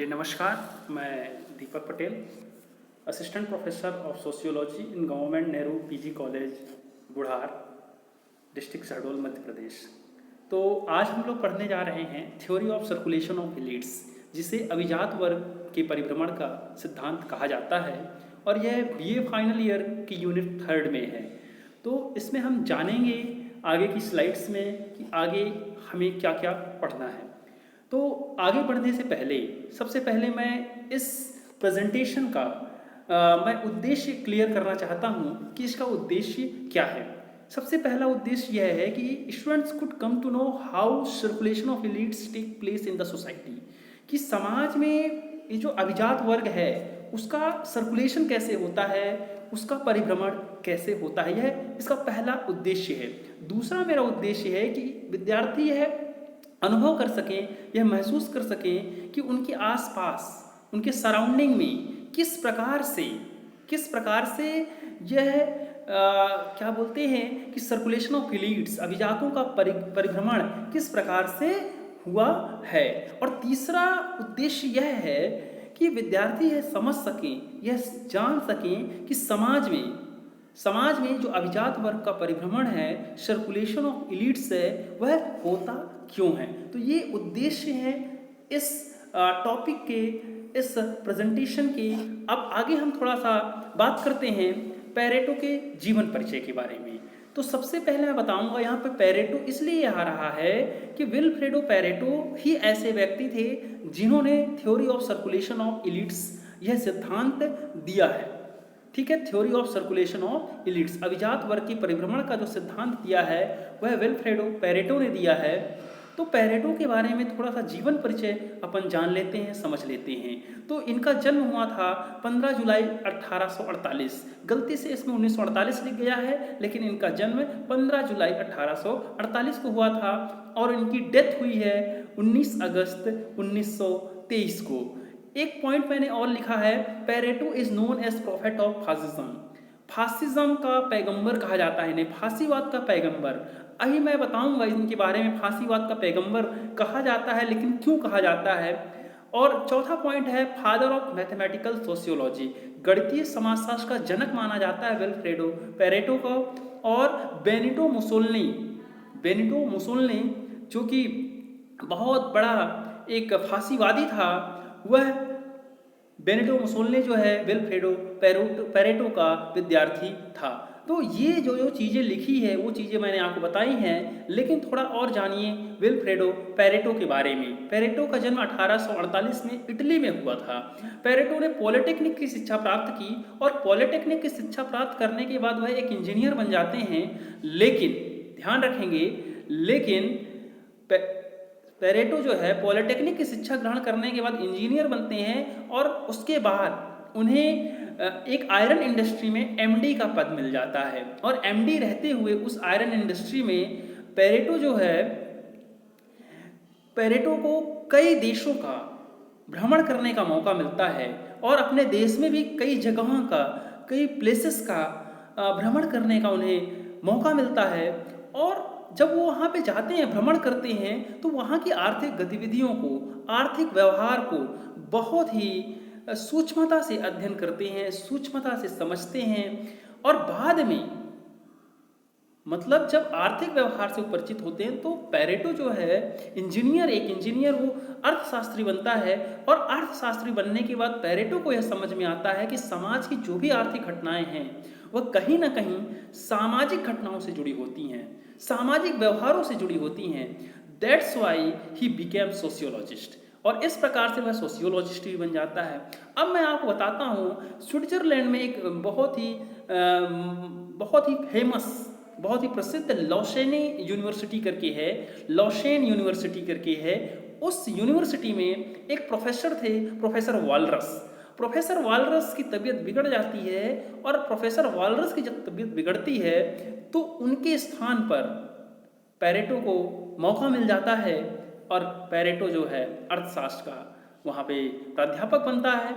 चलिए नमस्कार, मैं Deepak Patel, assistant professor of sociology in government Nehru PG college, Budhar, district Shahdol, Madhya Pradesh. तो आज हम लोग पढ़ने जा रहे हैं theory of circulation of elites, जिसे अभिजात वर्ग के परिभ्रमण का सिद्धांत कहा जाता है, और यह बीए फाइनल ईयर की यूनिट 3 में है। तो इसमें हम जानेंगे आगे की स्लाइड्स में कि आगे हमें क्या क्या पढ़ना है। तो आगे बढ़ने से पहले सबसे पहले मैं इस प्रेजेंटेशन का मैं उद्देश्य क्लियर करना चाहता हूँ कि इसका उद्देश्य क्या है। सबसे पहला उद्देश्य यह है कि students could come to know how circulation of elites take place in the society, कि समाज में ये जो अभिजात वर्ग है उसका सर्कुलेशन कैसे होता है, उसका परिभ्रमण कैसे होता है, यह इसका पहला उद्देश्य है। दूसरा मेरा उद्देश्य है कि विद्यार्थी यह अनुभव कर सकें, यह महसूस कर सकें कि उनके आसपास, उनके सराउंडिंग में किस प्रकार से यह क्या बोलते हैं कि सर्कुलेशन ऑफ एलिट्स, अभिजातों का परिभ्रमण किस प्रकार से हुआ है। और तीसरा उद्देश्य यह है कि विद्यार्थी यह समझ सकें, यह जान सकें कि समाज में जो अभिजात वर्ग का परिभ्रमण है, सर्कुलेशन ऑफ एलिट्स है, वह होता क्यों है। तो ये उद्देश्य है इस टॉपिक के, इस प्रेजेंटेशन के। अब आगे हम थोड़ा सा बात करते हैं पेरेटो के जीवन परिचय के बारे में। तो सबसे पहले मैं बताऊंगा यहाँ पे पेरेटो इसलिए आ रहा है कि विल्फ्रेडो पेरेटो ही ऐसे व्यक्ति थे जिन्होंने theory of circulation of elites यह सिद्धांत दिया है। ठीक है, theory of circulation of elites, अभिजात वर्ग की परिभ्रमण का जो सिद्धांत दिया है वह विल्फ्रेडो पेरेटो ने दिया है। तो पेरेटो के बारे में थोड़ा सा जीवन परिचय अपन जान लेते हैं, समझ लेते हैं। तो इनका जन्म हुआ था 15 जुलाई 1848। गलती से इसमें 1948 लिख गया है, लेकिन इनका जन्म 15 जुलाई 1848 को हुआ था, और इनकी डेथ हुई है 19 अगस्त 1923 को। एक पॉइंट मैंने और लिखा है, Pareto is known as prophet of fascism. Fascism का पैगंबर कहा जाता है इन्हें, फांसीवाद का पैगंबर। अभी मैं बताऊंगा इनके बारे में, फांसीवाद का पैगंबर कहा जाता है, लेकिन क्यों कहा जाता है। और चौथा पॉइंट है, फादर ऑफ मैथमेटिकल सोशियोलॉजी, गणितीय समाजशास्त्र का जनक माना जाता है विल्फ्रेडो पेरेटो को। और बेनिटो मुसोलिनी जो कि बहुत बड़ा एक फांसीवादी था, वह बेनिटो मुसोलिनी जो है विल्फ्रेडो पेरेटो का विद्यार्थी था। तो ये जो चीज़ें लिखी है वो चीज़ें मैंने आपको बताई हैं, लेकिन थोड़ा और जानिए विल्फ्रेडो पेरेटो के बारे में। पेरेटो का जन्म 1848 में इटली में हुआ था। पेरेटो ने पॉलिटेक्निक की शिक्षा प्राप्त की, और पॉलिटेक्निक की शिक्षा प्राप्त करने के बाद वह एक इंजीनियर बन जाते हैं। लेकिन ध्यान रखेंगे, पेरेटो जो है पॉलिटेक्निक की शिक्षा ग्रहण करने के बाद इंजीनियर बनते हैं, और उसके बाद उन्हें एक आयरन इंडस्ट्री में एमडी का पद मिल जाता है। और एमडी रहते हुए उस आयरन इंडस्ट्री में पेरेटो को कई देशों का भ्रमण करने का मौका मिलता है, और अपने देश में भी कई जगहों का, कई प्लेसेस का भ्रमण करने का उन्हें मौका मिलता है। और जब वो वहाँ पे जाते हैं, भ्रमण करते हैं, तो वहाँ की आर्थिक गतिविधियों को, आर्थिक व्यवहार को बहुत ही सूक्ष्मता से अध्ययन करते हैं, सूक्ष्मता से समझते हैं। और बाद में, मतलब जब आर्थिक व्यवहार से परिचित होते हैं, तो पेरेटो जो है इंजीनियर वो अर्थशास्त्री बनता है। और अर्थशास्त्री बनने के बाद पेरेटो को यह समझ में आता है कि समाज की जो भी आर्थिक घटनाएं हैं वह कहीं ना कहीं सामाजिक घटनाओं से जुड़ी होती हैं, सामाजिक व्यवहारों से जुड़ी होती हैं। That's why he became sociologist, और इस प्रकार से वह सोशियोलॉजिस्ट भी बन जाता है। अब मैं आपको बताता हूँ, स्विट्जरलैंड में एक बहुत ही फेमस, बहुत ही प्रसिद्ध लॉशेन यूनिवर्सिटी करके है। उस यूनिवर्सिटी में एक प्रोफेसर थे, प्रोफेसर वालरस की तबीयत बिगड़ जाती है, और प्रोफेसर वालरस की जब तबीयत बिगड़ती है तो उनके स्थान पर पेरेटो को मौका मिल जाता है, और पेरेटो जो है अर्थशास्त्र का वहाँ पे प्राध्यापक बनता है।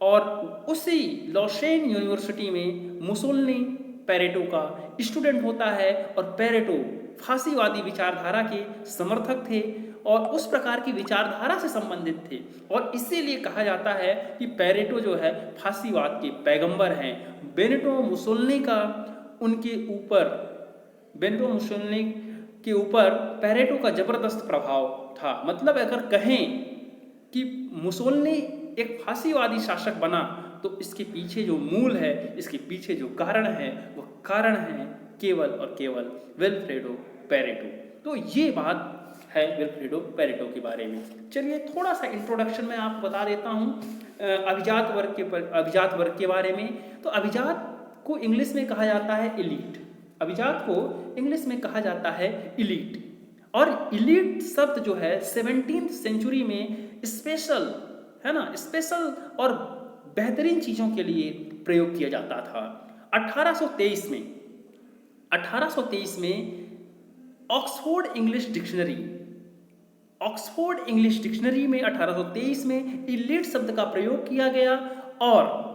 और उसी लॉशेन यूनिवर्सिटी में मुसोलिनी पेरेटो का स्टूडेंट होता है, और पेरेटो फांसीवादी विचारधारा के समर्थक थे। और उस प्रकार की विचारधारा से संबंधित थे। और इसीलिए कहा जाता है कि पेरेटो जो है फासीवाद के पैगंबर हैं। बेनिटो मुसोलिनी का उनके ऊपर बेनिटो मुसोलिनी के ऊपर पेरेटो का जबरदस्त प्रभाव था। मतलब अगर कहें कि मुसोलिनी एक फासीवादी शासक बना तो इसके पीछे जो मूल है, इसके पीछे जो कारण है, वह कारण है केवल और केवल विल्फ्रेडो पेरेटो। तो ये बात है विल्फ्रेडो पेरेटो के बारे में। चलिए थोड़ा सा इंट्रोडक्शन में आपको बता देता हूँ अभिजात वर्ग के बारे में। तो अभिजात को इंग्लिश में कहा जाता है इलीट। अभिजात को इंग्लिश में कहा जाता है इलीट। और इलीट शब्द जो है 17th सेंचुरी में स्पेशल है ना, स्पेशल और बेहतरीन चीज़ों के लिए प्रयोग किया जाता था। 1823 में ऑक्सफोर्ड इंग्लिश डिक्शनरी में 1823 में इलीट शब्द का प्रयोग किया गया। और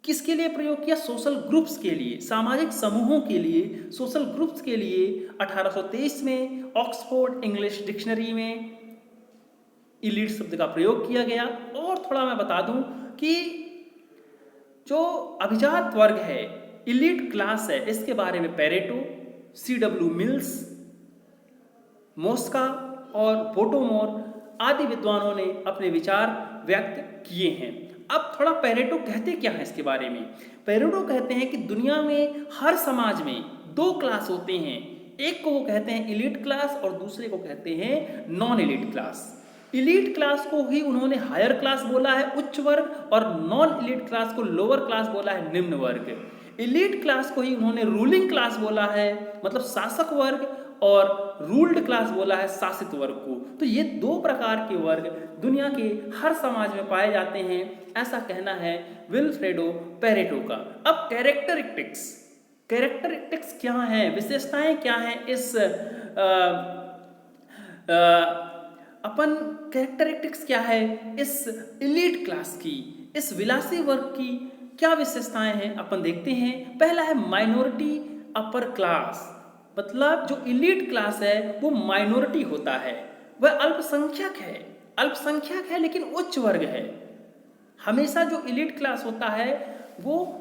किसके लिए प्रयोग किया? सोशल ग्रुप्स के लिए, सामाजिक समूहों के लिए, सोशल ग्रुप्स के लिए 1823 में ऑक्सफोर्ड इंग्लिश डिक्शनरी में इलीट शब्द का प्रयोग किया गया। और थोड़ा मैं बता दूं कि जो अभिजात वर्ग है, इलीट क्लास है, इसके बारे में पेरेटो, C.W. मिल्स, मोस्का और बोटोमोर आदि विद्वानों ने अपने विचार व्यक्त किए हैं। अब थोड़ा पेरेटो कहते क्या है इसके बारे में। पेरेटो कहते हैं कि दुनिया में हर समाज में दो क्लास होते हैं। एक को वो कहते हैं इलीट क्लास और दूसरे को कहते हैं non elite class. Elite class को ही उन्होंने हायर क्लास बोला है, उच्च वर्ग, और नॉन इलीट क्लास को लोअर क्लास बोला है, निम्न वर्ग। इलीट क्लास को ही उन्होंने रूलिंग क्लास बोला है, मतलब शासक वर्ग, और रूल्ड क्लास बोला है शासित वर्ग को। तो ये दो प्रकार के वर्ग दुनिया के हर समाज में पाए जाते हैं, ऐसा कहना है विल्फ्रेडो पेरेटो का। अब कैरेक्टरिस्टिक्स क्या है, विशेषताएं क्या हैं इस अपन कैरेक्टरिस्टिक्स क्या है इस इलीट क्लास की, इस विलासी वर्ग की क्या विशेषताएं हैं, अपन देखते हैं। पहला है माइनॉरिटी अपर क्लास। मतलब जो इलीट क्लास है वो माइनॉरिटी होता है, वह अल्पसंख्यक है लेकिन उच्च वर्ग है। हमेशा जो इलीट क्लास होता है वो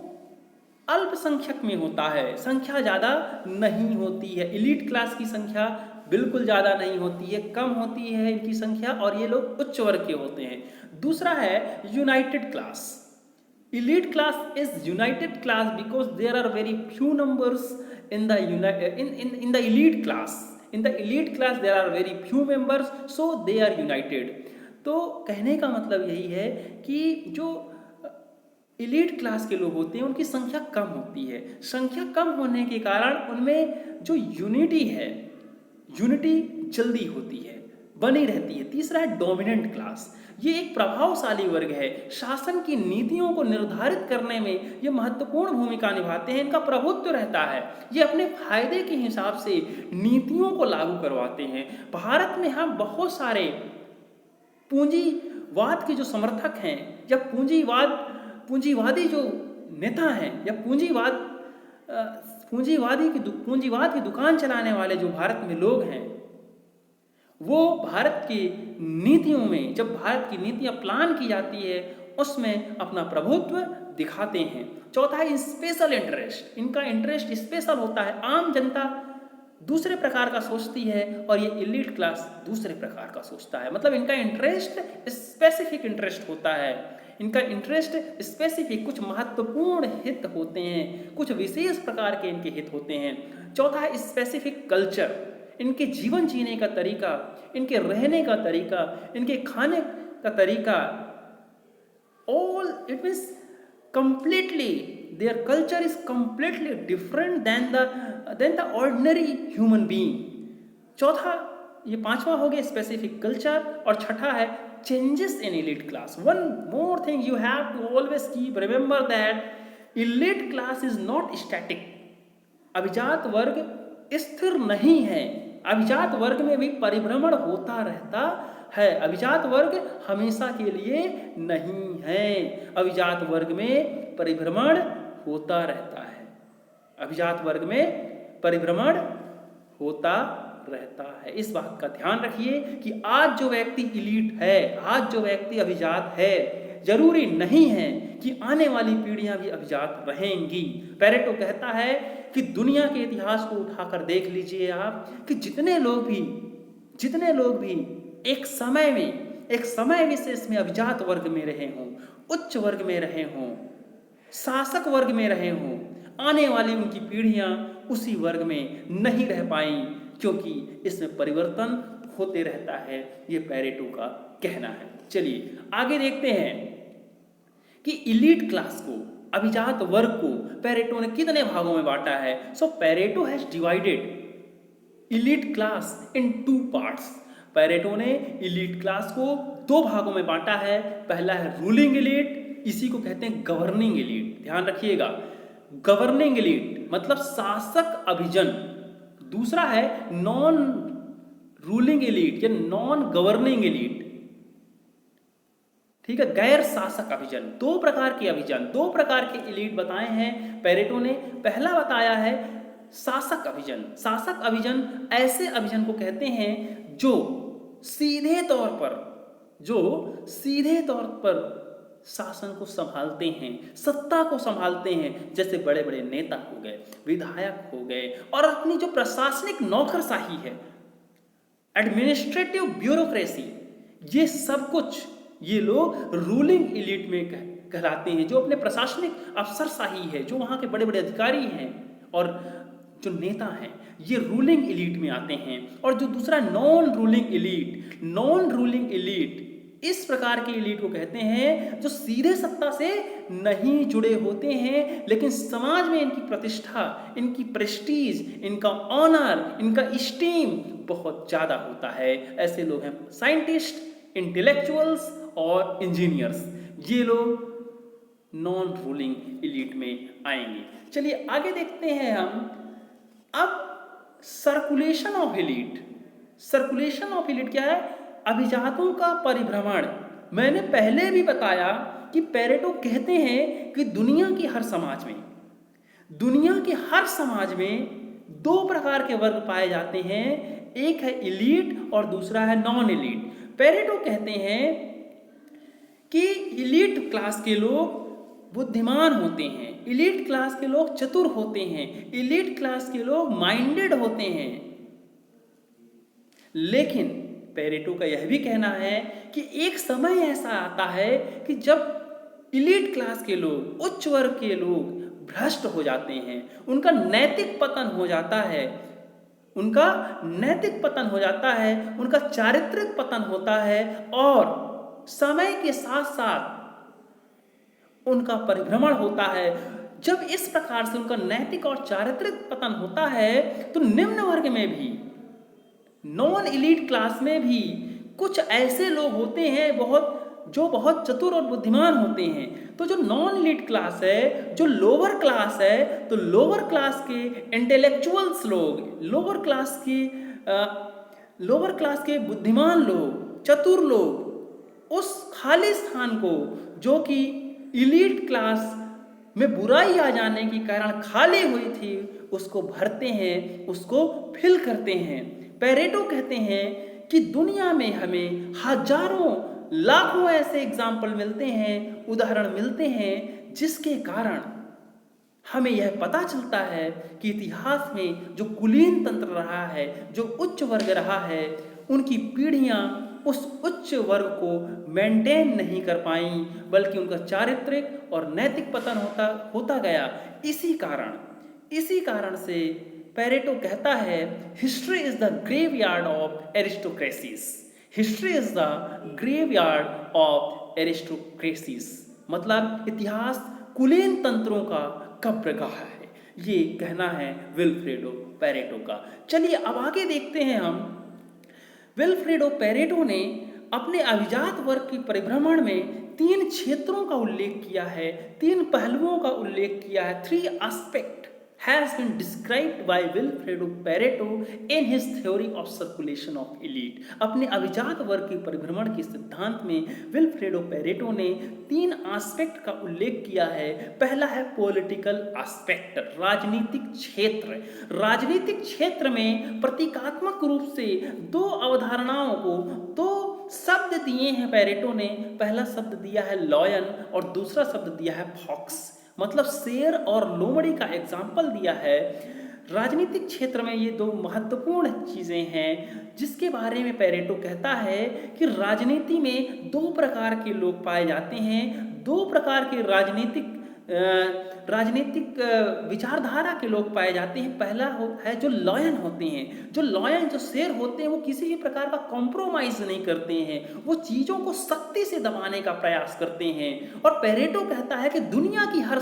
अल्पसंख्यक में होता है, संख्या ज़्यादा नहीं होती है। इलीट क्लास की संख्या बिल्कुल ज़्यादा नहीं होती है, कम होती है इनकी संख्या, और ये लोग उच्च वर्ग के होते हैं। दूसरा है United class. Elite class is united class because there are very few numbers in the elite class. In the elite class there are very few members, so they are united. तो कहने का मतलब यही है कि जो इलीट क्लास के लोग होते हैं उनकी संख्या कम होती है। संख्या कम होने के कारण उनमें जो यूनिटी है, यूनिटी जल्दी होती है, बनी रहती है। तीसरा है डोमिनेंट क्लास। ये एक प्रभावशाली वर्ग है, शासन की नीतियों को निर्धारित करने में ये महत्वपूर्ण भूमिका निभाते हैं, इनका प्रभुत्व रहता है, ये अपने फायदे के हिसाब से नीतियों को लागू करवाते हैं। भारत में हम बहुत सारे पूंजीवाद के जो समर्थक हैं या पूंजीवादी जो नेता हैं या पूंजीवाद की दुकान चलाने वाले जो भारत में लोग हैं, वो भारत की नीतियों में, जब भारत की नीतियां प्लान की जाती है उसमें अपना प्रभुत्व दिखाते हैं। चौथा है स्पेशल इंटरेस्ट। इनका इंटरेस्ट स्पेशल होता है, आम जनता दूसरे प्रकार का सोचती है और ये इलीट क्लास दूसरे प्रकार का सोचता है। मतलब इनका इंटरेस्ट स्पेसिफिक इंटरेस्ट होता है, इनका इंटरेस्ट स्पेसिफिक, कुछ महत्वपूर्ण हित होते हैं, कुछ विशेष प्रकार के इनके हित होते हैं। चौथा है स्पेसिफिक कल्चर। इनके जीवन जीने का तरीका, इनके रहने का तरीका, इनके खाने का तरीका, all it means completely their culture is completely different than the ordinary human being. चौथा, ये पांचवा हो गया स्पेसिफिक कल्चर, और छठा है changes in elite class. One more thing you have to always remember that elite class is not static. अभिजात वर्ग स्थिर नहीं है, अभिजात वर्ग में भी परिभ्रमण होता रहता है। अभिजात वर्ग हमेशा के लिए नहीं है, अभिजात वर्ग में परिभ्रमण होता रहता है, अभिजात वर्ग में परिभ्रमण होता रहता है। इस बात का ध्यान रखिए कि आज जो व्यक्ति इलीट है, आज जो व्यक्ति अभिजात है, जरूरी नहीं है कि आने वाली पीढ़ियां भी अभिजात रहेंगी। पेरेटो कहता है कि दुनिया के इतिहास को उठाकर देख लीजिए आप कि जितने लोग भी एक समय विशेष में अभिजात वर्ग में रहे हों, उच्च वर्ग में रहे हों, शासक वर्ग में रहे हों, आने वाली उनकी पीढ़ियां उसी वर्ग में नहीं रह पाई, क्योंकि इसमें परिवर्तन होते रहता है। ये पेरेटो का कहना है। चलिए आगे देखते हैं कि इलीट क्लास को, अभिजात वर्ग को पेरेटो ने कितने भागों में बांटा है। So Pareto has divided elite class in 2 parts. Pareto ने इलीट क्लास को 2 भागों में बांटा है। पहला है रूलिंग इलीट, इसी को कहते हैं गवर्निंग इलीट। ध्यान रखिएगा, गवर्निंग इलीट मतलब शासक अभिजन। दूसरा है नॉन रूलिंग इलीट या नॉन गवर्निंग इलीट, ठीक है, गैर शासक अभिजन। 2 प्रकार के अभिजन, 2 प्रकार के इलीट बताए हैं पेरेटो ने। पहला बताया है शासक अभिजन। शासक अभिजन ऐसे अभिजन को कहते हैं जो सीधे तौर पर शासन को संभालते हैं, सत्ता को संभालते हैं, जैसे बड़े बड़े नेता हो गए, विधायक हो गए, और अपनी जो प्रशासनिक नौकरशाही है, एडमिनिस्ट्रेटिव ब्यूरोक्रेसी, ये सब कुछ ये लोग रूलिंग इलीट में कहलाते हैं। जो अपने प्रशासनिक अफसरशाही है, जो वहाँ के बड़े बड़े अधिकारी हैं और जो नेता हैं, ये रूलिंग इलीट में आते हैं। और जो दूसरा नॉन रूलिंग इलीट इस प्रकार के इलीट को कहते हैं जो सीधे सत्ता से नहीं जुड़े होते हैं, लेकिन समाज में इनकी प्रतिष्ठा, इनकी प्रेस्टीज, इनका ऑनर, इनका स्टीम बहुत ज़्यादा होता है। ऐसे लोग हैं साइंटिस्ट, इंटेलेक्चुअल्स और इंजीनियर्स। ये लोग नॉन रूलिंग इलीट में आएंगे। चलिए आगे देखते हैं हम अब circulation of elite. Circulation of elite क्या है? अभिजातों का परिभ्रमण। मैंने पहले भी बताया कि पेरेटो कहते हैं कि दुनिया के हर समाज में 2 प्रकार के वर्ग पाए जाते हैं, एक है इलीट और दूसरा है नॉन इलीट। पेरेटो कहते हैं कि इलीट क्लास के लोग बुद्धिमान होते हैं, इलीट क्लास के लोग चतुर होते हैं, इलीट क्लास के लोग माइंडेड होते हैं। लेकिन पेरेटो का यह भी कहना है कि एक समय ऐसा आता है कि जब इलीट क्लास के लोग, उच्च वर्ग के लोग भ्रष्ट हो जाते हैं, उनका नैतिक पतन हो जाता है, उनका चारित्रिक पतन होता है, और समय के साथ साथ उनका परिभ्रमण होता है। जब इस प्रकार से उनका नैतिक और चारित्रिक पतन होता है, तो निम्न वर्ग में भी, नॉन इलीट क्लास में भी कुछ ऐसे लोग होते हैं जो बहुत चतुर और बुद्धिमान होते हैं। तो जो नॉन इलीट क्लास है, जो लोअर क्लास है, तो लोअर क्लास के इंटेलेक्चुअल्स लोग, लोअर क्लास के बुद्धिमान लोग, चतुर लोग उस खाली स्थान को जो कि इलीट क्लास में बुराई आ जाने के कारण खाली हुई थी, उसको भरते हैं, उसको फिल करते हैं। पेरेटो कहते हैं कि दुनिया में हमें हजारों लाखों ऐसे एग्जाम्पल मिलते हैं, उदाहरण मिलते हैं, जिसके कारण हमें यह पता चलता है कि इतिहास में जो कुलीन तंत्र रहा है, जो उच्च वर्ग रहा है, उनकी पीढ़ियां उस उच्च वर्ग को मेंटेन नहीं कर पाई, बल्कि उनका चारित्रिक और नैतिक पतन होता गया। इसी कारण से पेरेटो कहता है, history is the graveyard of aristocracies. History is the graveyard of aristocracies मतलब इतिहास कुलीन तंत्रों का कब्रगाह है। ये कहना है विल्फ्रेडो पेरेटो का। चलिए अब आगे देखते हैं हम। विल्फ्रेडो पेरेटो ने अपने अभिजात वर्ग के परिभ्रमण में 3 क्षेत्रों का उल्लेख किया है, 3 पहलुओं का उल्लेख किया है। 3 aspect has been described by Vilfredo Pareto in his theory of circulation of elite। अपने अभिजात वर्ग के परिभ्रमण के सिद्धांत में विल्फ्रेडो पेरेटो ने 3 एस्पेक्ट का उल्लेख किया है। पहला है पॉलिटिकल एस्पेक्ट, राजनीतिक क्षेत्र। राजनीतिक क्षेत्र में प्रतीकात्मक रूप से 2 अवधारणाओं को 2 शब्द दिए हैं पेरेटो ने। पहला शब्द दिया है लॉयन और दूसरा शब्द दिया है फॉक्स, मतलब शेर और लोमड़ी का एग्जाम्पल दिया है। राजनीतिक क्षेत्र में ये 2 महत्वपूर्ण चीज़ें हैं जिसके बारे में पेरेटो कहता है कि राजनीति में 2 प्रकार के लोग पाए जाते हैं, 2 प्रकार के राजनीतिक विचारधारा के लोग पाए जाते हैं। पहला है जो लॉयन होते हैं। जो शेर होते हैं वो किसी भी प्रकार का कॉम्प्रोमाइज नहीं करते हैं, वो चीज़ों को सख्ती से दबाने का प्रयास करते हैं। और पेरेटो कहता है कि दुनिया की हर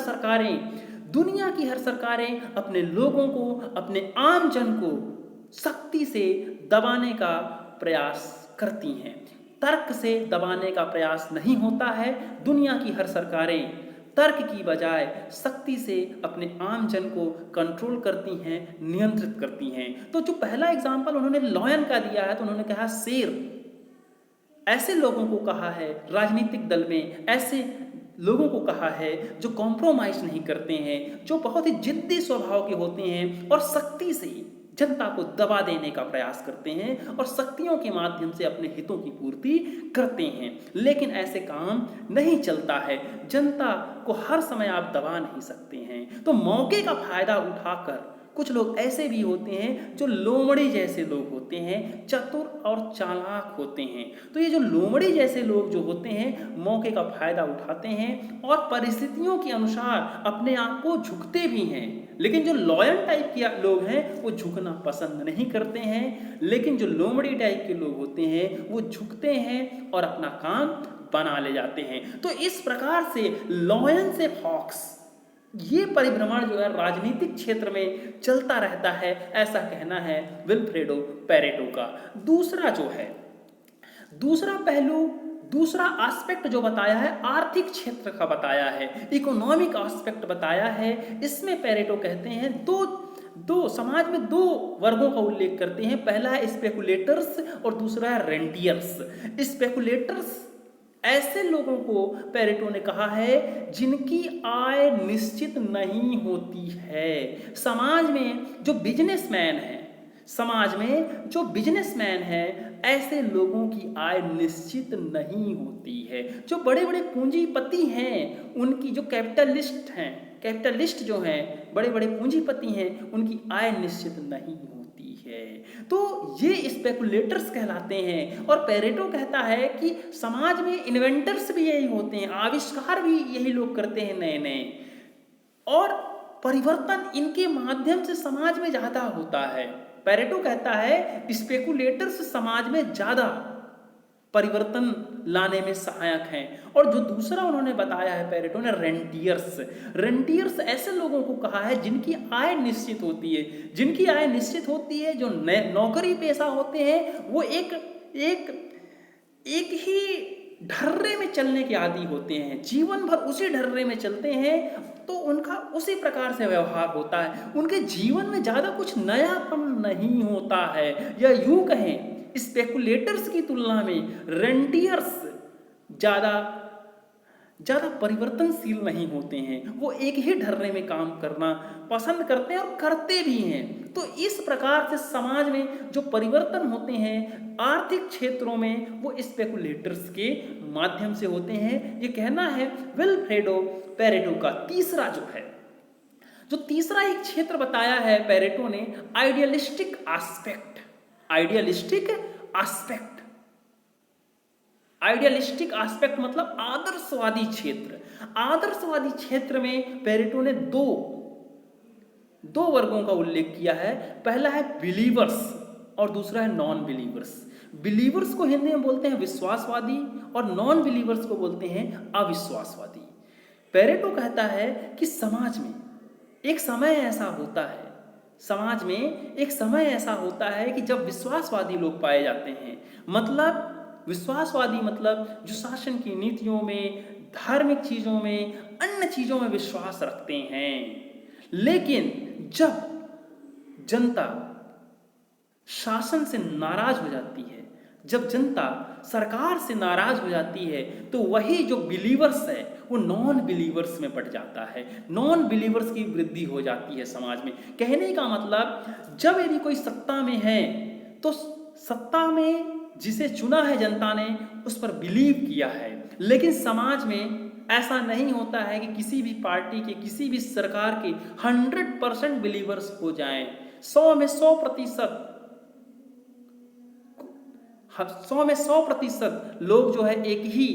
सरकारें अपने लोगों को, अपने आम जन को सख्ती से दबाने का प्रयास करती हैं, तर्क से दबाने का प्रयास नहीं होता है। दुनिया की हर सरकारें तर्क की बजाय सख्ती से अपने आम जन को कंट्रोल करती हैं, नियंत्रित करती हैं। तो जो पहला एग्जाम्पल उन्होंने लॉयन का दिया है, तो उन्होंने कहा शेर, ऐसे लोगों को कहा है राजनीतिक दल में, ऐसे लोगों को कहा है जो कॉम्प्रोमाइज नहीं करते हैं, जो बहुत ही जिद्दी स्वभाव के होते हैं और सख्ती से जनता को दबा देने का प्रयास करते हैं और शक्तियों के माध्यम से अपने हितों की पूर्ति करते हैं। लेकिन ऐसे काम नहीं चलता है, जनता को हर समय आप दबा नहीं सकते हैं। तो मौके का फायदा उठाकर कुछ लोग ऐसे भी होते हैं जो लोमड़ी जैसे लोग होते हैं, चतुर और चालाक होते हैं। तो ये जो लोमड़ी जैसे लोग जो होते हैं मौके का फायदा उठाते हैं और परिस्थितियों के अनुसार अपने आप को झुकते भी हैं। लेकिन जो लॉयल टाइप के लोग हैं वो झुकना पसंद नहीं करते हैं, लेकिन जो लोमड़ी टाइप के लोग होते हैं वो झुकते हैं और अपना काम बना ले जाते हैं। तो इस प्रकार से लॉयन से फॉक्स ये परिभ्रमण जो है राजनीतिक क्षेत्र में चलता रहता है, ऐसा कहना है विल्फ्रेडो पेरेटो का। दूसरा जो है, दूसरा पहलू, दूसरा एस्पेक्ट जो बताया है आर्थिक क्षेत्र का बताया है, इकोनॉमिक एस्पेक्ट बताया है। इसमें पेरेटो कहते हैं दो समाज में 2 वर्गों का उल्लेख करते हैं। पहला है स्पेकुलेटर्स और दूसरा है रेंटियर्स। स्पेकुलेटर्स ऐसे लोगों को पेरेटो ने कहा है जिनकी आय निश्चित नहीं होती है। समाज में जो बिजनेसमैन है ऐसे लोगों की आय निश्चित नहीं होती है। जो बड़े बड़े पूंजीपति हैं, उनकी जो कैपिटलिस्ट जो हैं, बड़े बड़े पूंजीपति हैं, उनकी आय निश्चित नहीं होती है। तो ये स्पेकुलेटर्स कहलाते हैं। और पेरेटो कहता है कि समाज में इन्वेंटर्स भी यही होते हैं, आविष्कार भी यही लोग करते हैं नए नए, और परिवर्तन इनके माध्यम से समाज में ज्यादा होता है। पेरेटो कहता है स्पेकुलेटर्स समाज में ज्यादा परिवर्तन लाने में सहायक हैं। और जो दूसरा उन्होंने बताया है पेरेटो ने, रेंटियर्स ऐसे लोगों को कहा है जिनकी आय निश्चित होती है, जो नौकरी पेशा होते हैं वो एक ही ढर्रे में चलने के आदी होते हैं, जीवन भर उसी ढर्रे में चलते हैं, तो उनका उसी प्रकार से व्यवहार होता है। उनके जीवन में ज्यादा कुछ नयापन नहीं होता है। या यूं कहें स्पेकुलेटर्स की तुलना में रेंटियर्स ज्यादा परिवर्तनशील नहीं होते हैं, वो एक ही ढर्रे में काम करना पसंद करते हैं और करते भी हैं। तो इस प्रकार से समाज में जो परिवर्तन होते हैं आर्थिक क्षेत्रों में वो स्पेकुलेटर्स के माध्यम से होते हैं। ये कहना है विल्फ्रेडो पेरेटो का। तीसरा एक क्षेत्र बताया है पेरेटो ने, आइडियलिस्टिक एस्पेक्ट मतलब आदर्शवादी क्षेत्र में पेरेटो ने दो वर्गों का उल्लेख किया है। पहला है बिलीवर्स और दूसरा है नॉन बिलीवर्स। बिलीवर्स को हिंदी में बोलते हैं विश्वासवादी और नॉन बिलीवर्स को बोलते हैं अविश्वासवादी। पेरेटो कहता है कि समाज में एक समय ऐसा होता है कि जब विश्वासवादी लोग पाए जाते हैं। विश्वासवादी मतलब जो शासन की नीतियों में, धार्मिक चीजों में, अन्य चीजों में विश्वास रखते हैं। लेकिन जब जनता शासन से नाराज हो जाती है, जब जनता सरकार से नाराज हो जाती है, तो वही जो बिलीवर्स है वो नॉन बिलीवर्स में बढ़ जाता है, नॉन बिलीवर्स की वृद्धि हो जाती है समाज में। कहने का मतलब, जब यदि कोई सत्ता में है तो सत्ता में जिसे चुना है जनता ने उस पर बिलीव किया है, लेकिन समाज में ऐसा नहीं होता है कि किसी भी पार्टी के, किसी भी सरकार के 100% बिलीवर्स हो जाएं। 100 में 100% 100 में 100% लोग जो है एक ही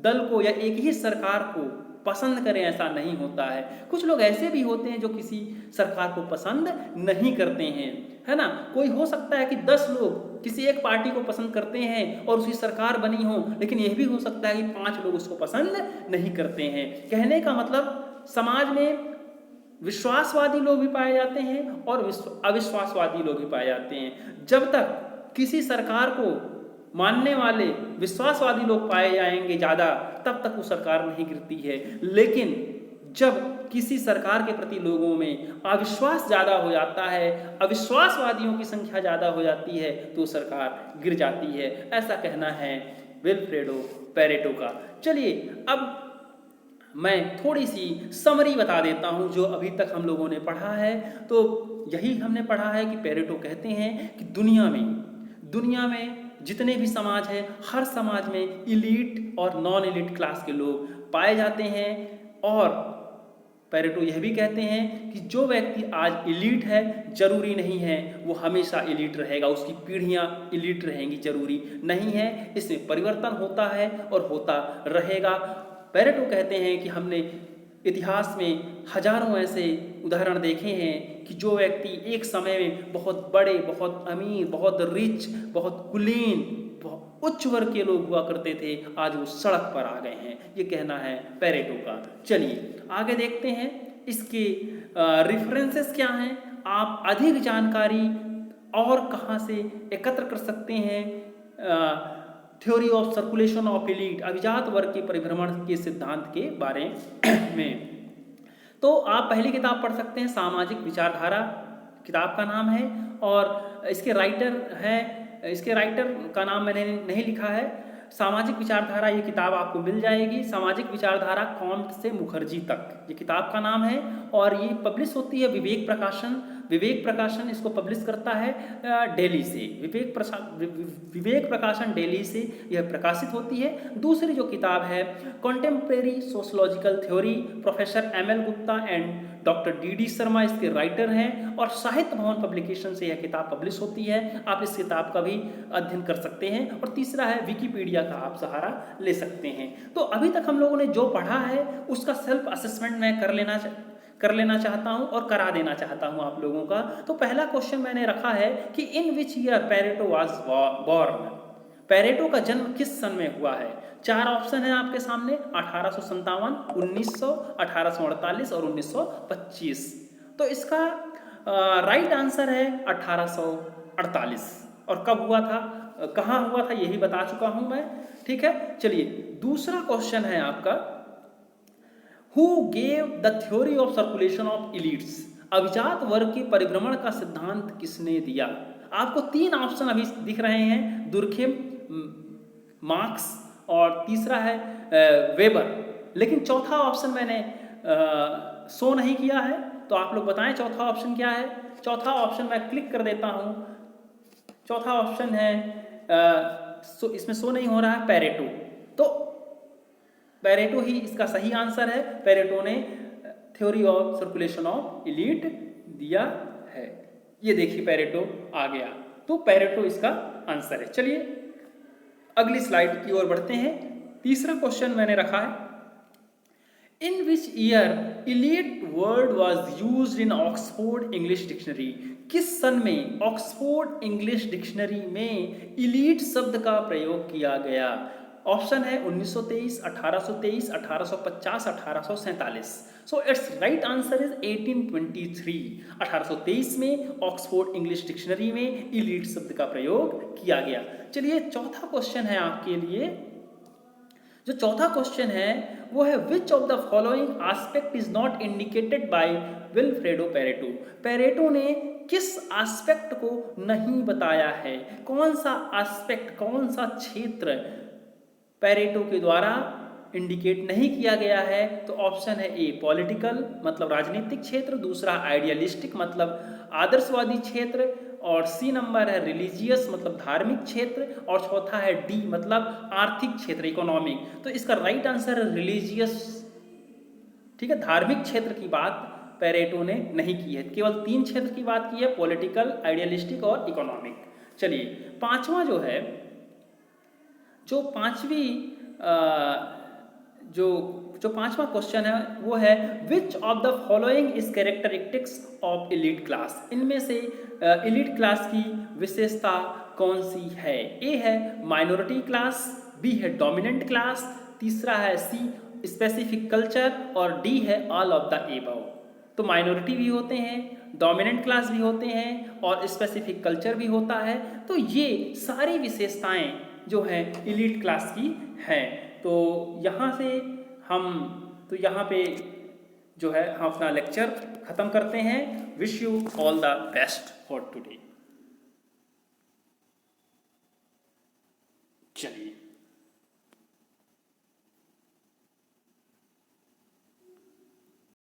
दल को या एक ही सरकार को पसंद करें, ऐसा नहीं होता है। कुछ लोग ऐसे भी होते हैं जो किसी सरकार को पसंद नहीं करते हैं, है ना। कोई हो सकता है कि 10 लोग किसी एक पार्टी को पसंद करते हैं और उसकी सरकार बनी हो, लेकिन यह भी हो सकता है कि 5 लोग उसको पसंद नहीं करते हैं। कहने का मतलब, समाज में विश्वासवादी लोग भी पाए जाते हैं और अविश्वासवादी लोग भी पाए जाते हैं। जब तक किसी सरकार को मानने वाले विश्वासवादी लोग पाए जाएंगे ज़्यादा, तब तक वो सरकार नहीं गिरती है। लेकिन जब किसी सरकार के प्रति लोगों में अविश्वास ज़्यादा हो जाता है, अविश्वासवादियों की संख्या ज़्यादा हो जाती है, तो सरकार गिर जाती है। ऐसा कहना है विल्फ्रेडो पेरेटो का। चलिए अब मैं थोड़ी सी समरी बता देता हूँ जो अभी तक हम लोगों ने पढ़ा है। तो यही हमने पढ़ा है कि पेरेटो कहते हैं कि दुनिया में जितने भी समाज हैं, हर समाज में इलीट और नॉन इलीट क्लास के लोग पाए जाते हैं। और पेरेटो यह भी कहते हैं कि जो व्यक्ति आज इलीट है, जरूरी नहीं है वो हमेशा इलीट रहेगा, उसकी पीढ़ियां इलीट रहेंगी, जरूरी नहीं है। इसमें परिवर्तन होता है और होता रहेगा। पेरेटो कहते हैं कि हमने इतिहास में हजारों ऐसे उदाहरण देखे हैं कि जो व्यक्ति एक समय में बहुत बड़े, बहुत अमीर, बहुत रिच, बहुत कुलीन, बहुत उच्च वर्ग के लोग हुआ करते थे, आज वो सड़क पर आ गए हैं। ये कहना है पेरेटो का। चलिए आगे देखते हैं इसके रेफरेंसेस क्या हैं, आप अधिक जानकारी और कहाँ से एकत्र कर सकते हैं। Theory of circulation of elite, अभिजात वर्ग के परिभ्रमण के सिद्धांत के बारे में। तो आप पहली किताब पढ़ सकते हैं, सामाजिक विचारधारा किताब का नाम है, और इसके राइटर का नाम मैंने नहीं लिखा है। सामाजिक विचारधारा ये किताब आपको मिल जाएगी, सामाजिक विचारधारा कॉम्ट से मुखर्जी तक, ये किताब का नाम है। और ये पब्लिश होती है विवेक प्रकाशन इसको पब्लिश करता है दिल्ली से। विवेक प्रकाशन दिल्ली से यह प्रकाशित होती है। दूसरी जो किताब है contemporary sociological theory, professor M L. Gupta and doctor D Sharma इसके राइटर हैं, और साहित्य भवन पब्लिकेशन से यह किताब पब्लिश होती है। आप इस किताब का भी अध्ययन कर सकते हैं। और तीसरा है विकिपीडिया का आप सहारा ले सकते हैं। तो अभी तक हम लोगों ने जो पढ़ा है उसका सेल्फ असेसमेंट मैं कर लेना चाहता हूं और करा देना चाहता हूं आप लोगों का। तो पहला क्वेश्चन मैंने रखा है कि in which year Pareto was born, Pareto का जन्म किस सन में हुआ है। 4 ऑप्शन है आपके सामने, 1857, 1900, 1848 और 1925। तो इसका राइट आंसर है 1848। और कब हुआ था, कहाँ हुआ था, यही बता चुका हूं मैं। ठीक है, चलिए दूसरा क्वेश्चन है आपका, Who gave the theory of circulation of elites? अभिजात वर्ग के परिभ्रमण का सिद्धांत किसने दिया। आपको 3 ऑप्शन अभी दिख रहे हैं, दुर्खेम, मार्क्स और तीसरा है वेबर। लेकिन चौथा ऑप्शन मैंने शो नहीं किया है, तो आप लोग बताएं चौथा ऑप्शन क्या है। चौथा ऑप्शन मैं क्लिक कर देता हूं। चौथा ऑप्शन है इसमें शो नहीं हो रहा है, पेरेटो। तो पेरेटो ही इसका सही आंसर है। पेरेटो ने theory of circulation of elite दिया है। ये देखिए पेरेटो आ गया, तो पेरेटो इसका आंसर है। चलिए अगली स्लाइड की ओर बढ़ते हैं। तीसरा क्वेश्चन मैंने रखा है, in which year elite word was used in Oxford English dictionary. किस सन में ऑक्सफोर्ड इंग्लिश डिक्शनरी में इलीट शब्द का प्रयोग किया गया। ऑप्शन है 1923, 1823, 1850, 1847। So it's right answer is 1823। 1823 में ऑक्सफोर्ड इंग्लिश डिक्शनरी में इलीट शब्द का प्रयोग किया गया। चलिए चौथा क्वेश्चन है आपके लिए। जो चौथा क्वेश्चन है वो है, which of the following aspect is not indicated by Vilfredo Pareto. Pareto ने किस एस्पेक्ट को नहीं बताया है? कौन सा एस्पेक्ट, कौन सा क्षेत्र पेरेटो के द्वारा इंडिकेट नहीं किया गया है? तो ऑप्शन है ए पॉलिटिकल मतलब राजनीतिक क्षेत्र, दूसरा आइडियलिस्टिक मतलब आदर्शवादी क्षेत्र, और सी नंबर है रिलीजियस मतलब धार्मिक क्षेत्र, और चौथा है डी मतलब आर्थिक क्षेत्र इकोनॉमिक। तो इसका राइट आंसर है रिलीजियस। ठीक है, धार्मिक क्षेत्र की बात पेरेटो ने नहीं की है, केवल 3 क्षेत्र की बात की है, पॉलिटिकल, आइडियलिस्टिक और इकोनॉमिक। चलिए पांचवा जो है, जो पांचवी जो पांचवा क्वेश्चन है वो है which of the following is characteristics of elite class. इनमें से एलीट क्लास की विशेषता कौन सी है? ए है माइनॉरिटी क्लास, बी है डोमिनेंट क्लास, तीसरा है सी स्पेसिफिक कल्चर, और डी है ऑल ऑफ द एबव। तो माइनॉरिटी भी होते हैं, डोमिनेंट क्लास भी होते हैं और स्पेसिफिक कल्चर भी होता है। तो ये सारी विशेषताएं जो हैं एलीट क्लास की हैं। तो यहाँ से हम यहाँ पे जो है हम अपना लेक्चर ख़त्म करते हैं। Wish you all the best for today. चलिए।